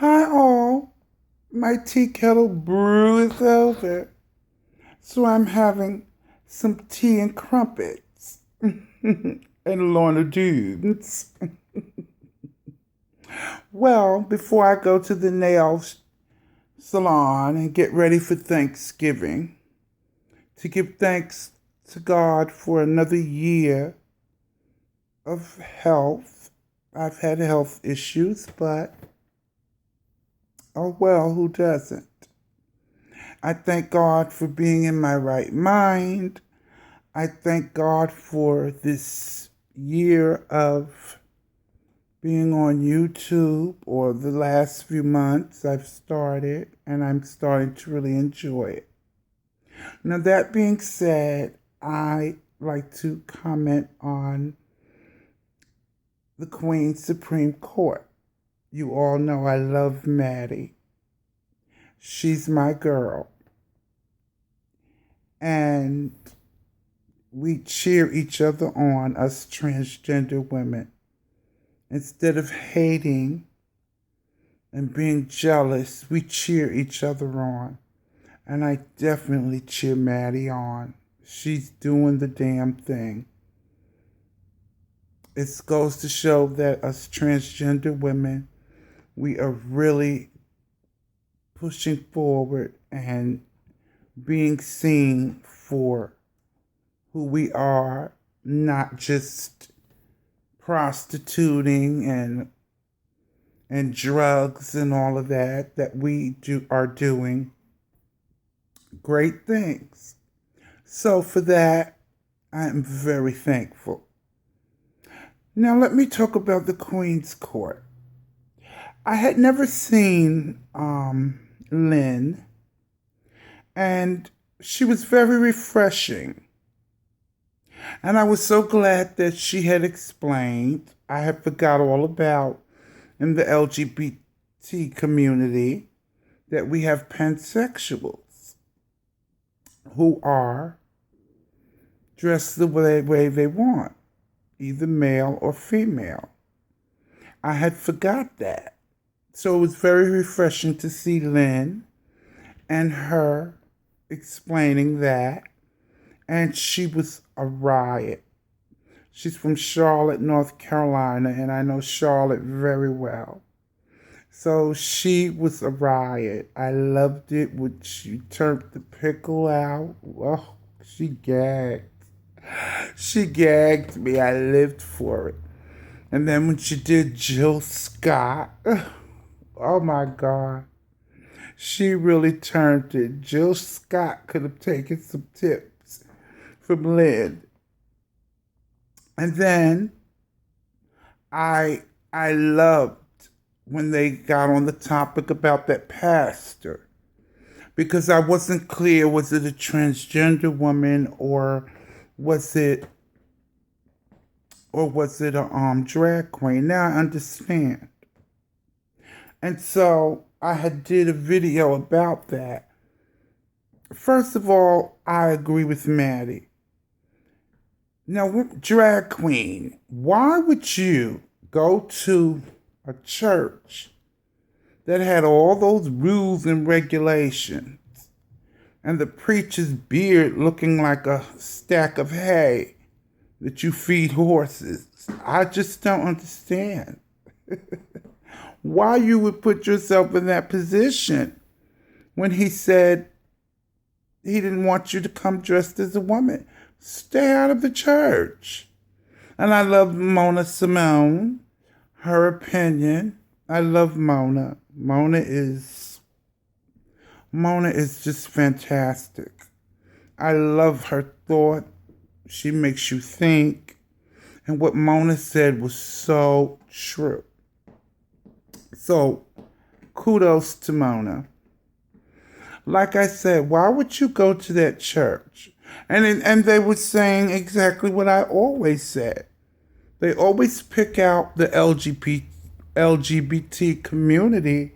Hi all, my tea kettle brew is over, so I'm having some tea and crumpets and Lorna Doones. Well, before I go to the nail salon and get ready for Thanksgiving, to give thanks to God for another year of health. I've had health issues, but oh well, who doesn't? I thank God for being in my right mind. I thank God for this year of being on YouTube, or the last few months I've started, and I'm starting to really enjoy it. Now, that being said, I like to comment on the Queen's Supreme Court. You all know I love Maddie. She's my girl. And we cheer each other on, us transgender women. Instead of hating and being jealous, we cheer each other on. And I definitely cheer Maddie on. She's doing the damn thing. It goes to show that us transgender women, we are really pushing forward and being seen for who we are, not just prostituting and drugs and all of that we are doing great things. So for that, I am very thankful. Now let me talk about the Queen's Court. I had never seen Lynn, and she was very refreshing. And I was so glad that she had explained. I had forgot all about in the LGBT community that we have pansexuals who are dressed the way they want, either male or female. I had forgot that. So it was very refreshing to see Lynn and her explaining that. And she was a riot. She's from Charlotte, North Carolina, and I know Charlotte very well. So she was a riot. I loved it when she turned the pickle out. Oh, she gagged. She gagged me. I lived for it. And then when she did Jill Scott, oh my God, she really turned it. Jill Scott could have taken some tips from Lynn. And then I loved when they got on the topic about that pastor, because I wasn't clear, was it a transgender woman or was it a drag queen? Now I understand. And so I had did a video about that. First of all, I agree with Maddie. Now, drag queen, why would you go to a church that had all those rules and regulations and the preacher's beard looking like a stack of hay that you feed horses? I just don't understand why you would put yourself in that position when he said he didn't want you to come dressed as a woman. Stay out of the church. And I love Mona Simone, her opinion. I love Mona. Mona is just fantastic. I love her thought. She makes you think. And what Mona said was so true. So, kudos to Mona. Like I said, why would you go to that church? And they were saying exactly what I always said. They always pick out the LGBT community,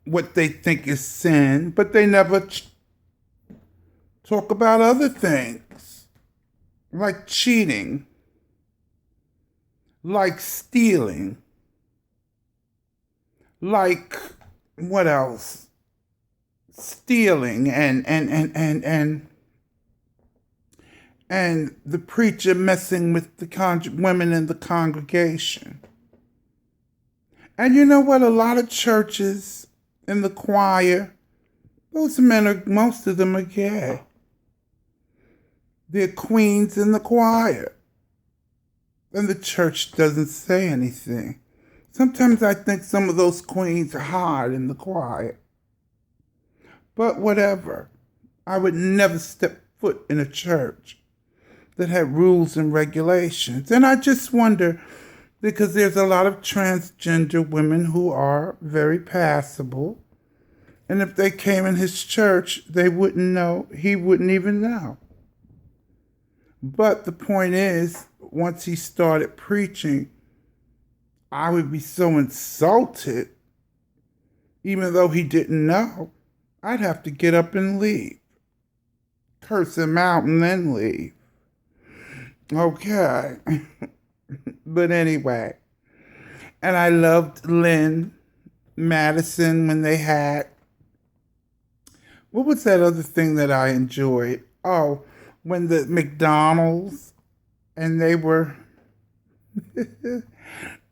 what they think is sin, but they never talk about other things, like cheating, like stealing, Like, what else? Stealing and the preacher messing with the women in the congregation. And you know what? A lot of churches in the choir, those men are, most of them are gay. They're queens in the choir. And the church doesn't say anything. Sometimes I think some of those queens are hard in the choir. But whatever. I would never step foot in a church that had rules and regulations. And I just wonder, because there's a lot of transgender women who are very passable. And if they came in his church, they wouldn't know. He wouldn't even know. But the point is, once he started preaching, I would be so insulted, even though he didn't know. I'd have to get up and leave. Curse him out and then leave. Okay. But anyway. And I loved Lynn Madison when they had... What was that other thing that I enjoyed? Oh, when the McDonald's and they were...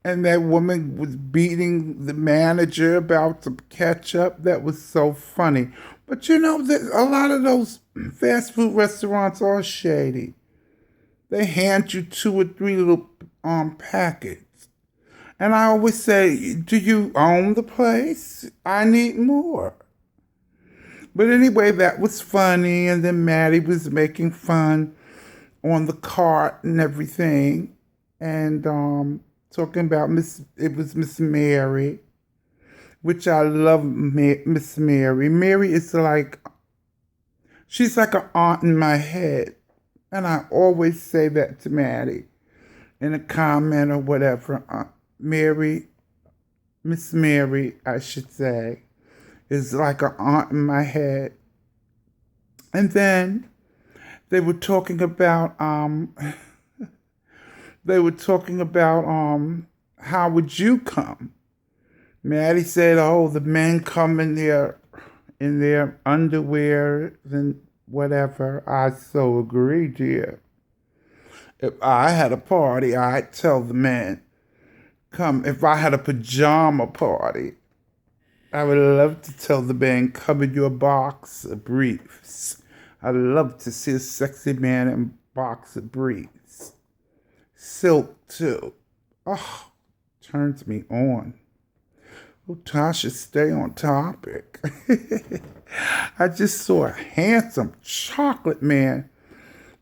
and that woman was beating the manager about some ketchup. That was so funny. But you know, a lot of those fast food restaurants are shady. They hand you 2 or 3 little packets. And I always say, do you own the place? I need more. But anyway, that was funny. And then Maddie was making fun on the cart and everything. And talking about it was Miss Mary, which I love Miss Mary. Mary is like, she's like an aunt in my head. And I always say that to Maddie in a comment or whatever. Miss Mary, I should say, is like an aunt in my head. And then they were talking about how would you come? Maddie said, oh, the men come in their underwear and whatever. I so agree, dear. If I had a party, I'd tell the men, come. If I had a pajama party, I would love to tell the men, come in your box of briefs. I'd love to see a sexy man in box of briefs. Silk, too. Oh, turns me on. Oh, Tasha, stay on topic. I just saw a handsome chocolate man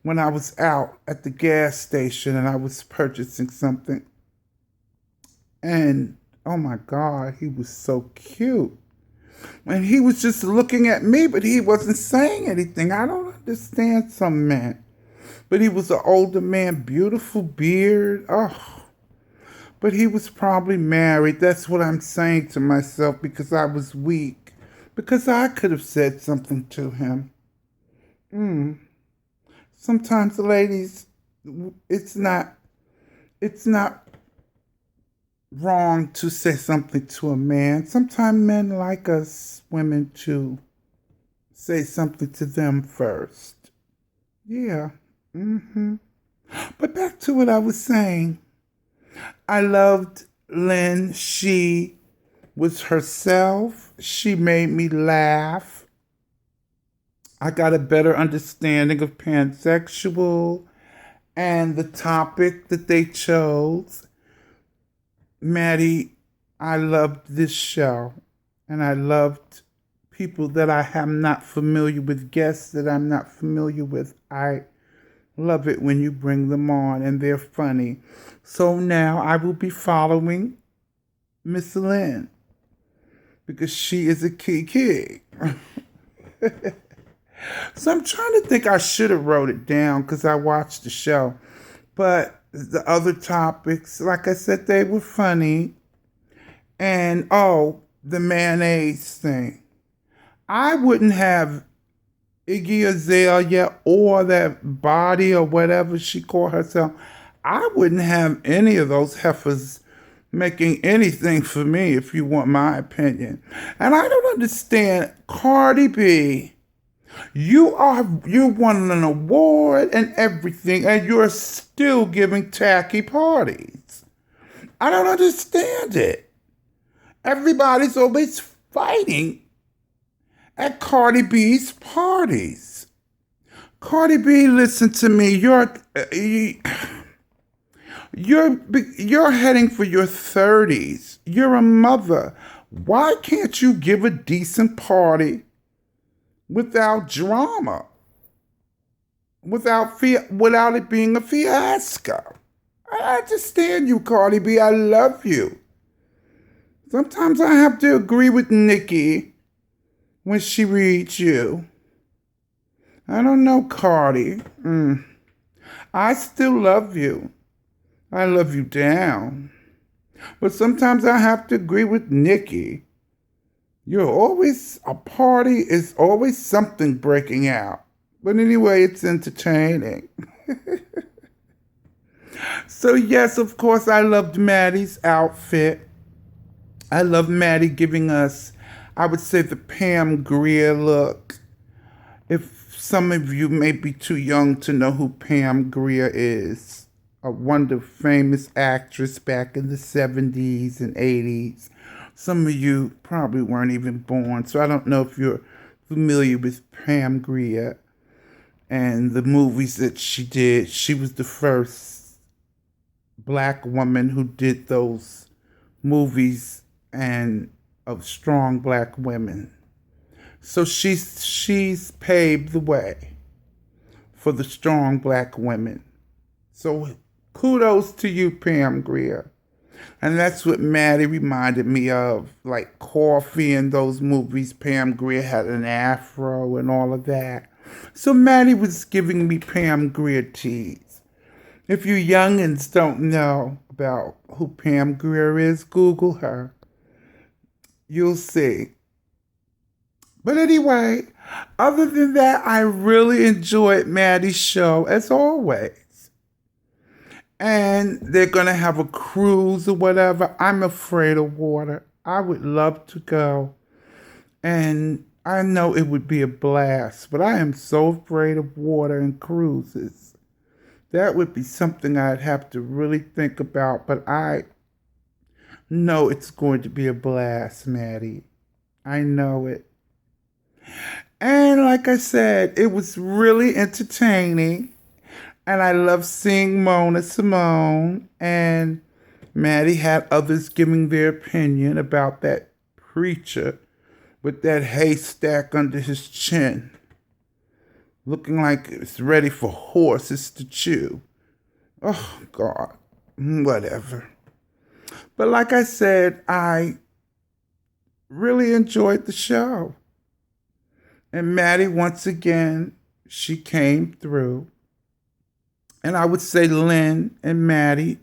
when I was out at the gas station and I was purchasing something. And, oh my God, he was so cute. And he was just looking at me, but he wasn't saying anything. I don't understand some men. But he was an older man, beautiful beard. Oh, but he was probably married. That's what I'm saying to myself because I was weak. Because I could have said something to him. Sometimes, ladies, it's not wrong to say something to a man. Sometimes men like us women to say something to them first. Yeah. But back to what I was saying. I loved Lynn. She was herself. She made me laugh. I got a better understanding of pansexual and the topic that they chose. Maddie, I loved this show. And I loved people that I am not familiar with, guests that I'm not familiar with. I love it when you bring them on and they're funny. So now I will be following Miss Lynn because she is a key. So I'm trying to think, I should have wrote it down because I watched the show. But the other topics, like I said, they were funny. And, the mayonnaise thing. I wouldn't have Iggy Azalea or that body or whatever she called herself. I wouldn't have any of those heifers making anything for me if you want my opinion. And I don't understand, Cardi B. You won an award and everything, and you're still giving tacky parties. I don't understand it. Everybody's always fighting at Cardi B's parties. Cardi B, listen to me. You're heading for your 30s. You're a mother. Why can't you give a decent party without drama? Without it being a fiasco? I understand you, Cardi B. I love you. Sometimes I have to agree with Nikki when she reads you. I don't know, Cardi. I still love you. I love you down. But sometimes I have to agree with Nikki. A party is always something breaking out. But anyway, it's entertaining. So yes, of course, I loved Maddie's outfit. I love Maddie giving us, I would say, the Pam Grier look. If some of you may be too young to know who Pam Grier is, a wonderful, famous actress back in the 70s and 80s. Some of you probably weren't even born, so I don't know if you're familiar with Pam Grier and the movies that she did. She was the first black woman who did those movies and of strong black women. So she's paved the way for the strong black women. So kudos to you, Pam Grier. And that's what Maddie reminded me of, like Coffee and those movies. Pam Grier had an afro and all of that. So Maddie was giving me Pam Grier teas. If you youngins don't know about who Pam Grier is, Google her. You'll see. But anyway, other than that, I really enjoyed Maddie's show, as always. And they're going to have a cruise or whatever. I'm afraid of water. I would love to go. And I know it would be a blast, but I am so afraid of water and cruises. That would be something I'd have to really think about, but I know it's going to be a blast, Maddie. I know it. And like I said, it was really entertaining. And I love seeing Mona Simone. And Maddie had others giving their opinion about that preacher with that haystack under his chin, looking like it's ready for horses to chew. Oh, God. Whatever. But like I said, I really enjoyed the show. And Maddie, once again, she came through. And I would say Lynn and Maddie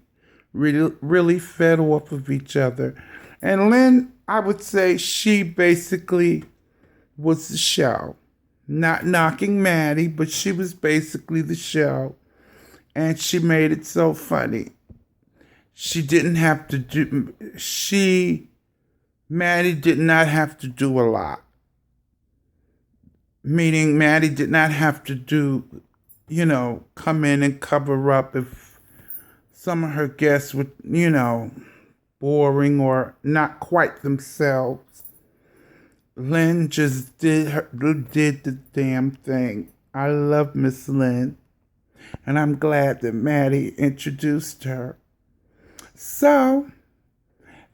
really fed off of each other. And Lynn, I would say she basically was the show. Not knocking Maddie, but she was basically the show. And she made it so funny. Maddie did not have to do a lot. Meaning Maddie did not have to come in and cover up if some of her guests were, boring or not quite themselves. Lynn just did the damn thing. I love Miss Lynn. And I'm glad that Maddie introduced her. So,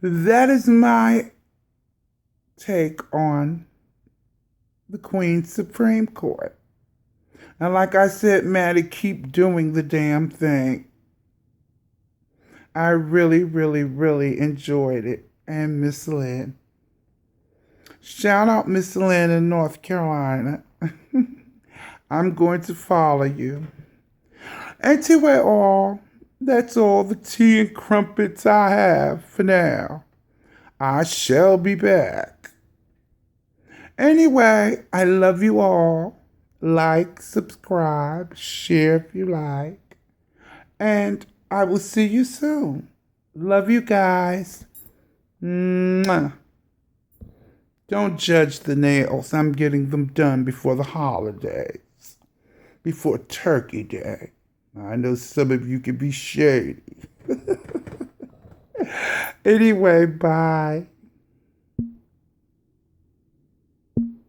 that is my take on the Queen's Supreme Court. And like I said, Maddie, keep doing the damn thing. I really, really, really enjoyed it. And Miss Lynn. Shout out Miss Lynn in North Carolina. I'm going to follow you. And to it all, that's all the tea and crumpets I have for now. I shall be back. Anyway, I love you all. Like, subscribe, share if you like. And I will see you soon. Love you guys. Mwah. Don't judge the nails. I'm getting them done before the holidays, before Turkey Day. I know some of you can be shady. Anyway, bye.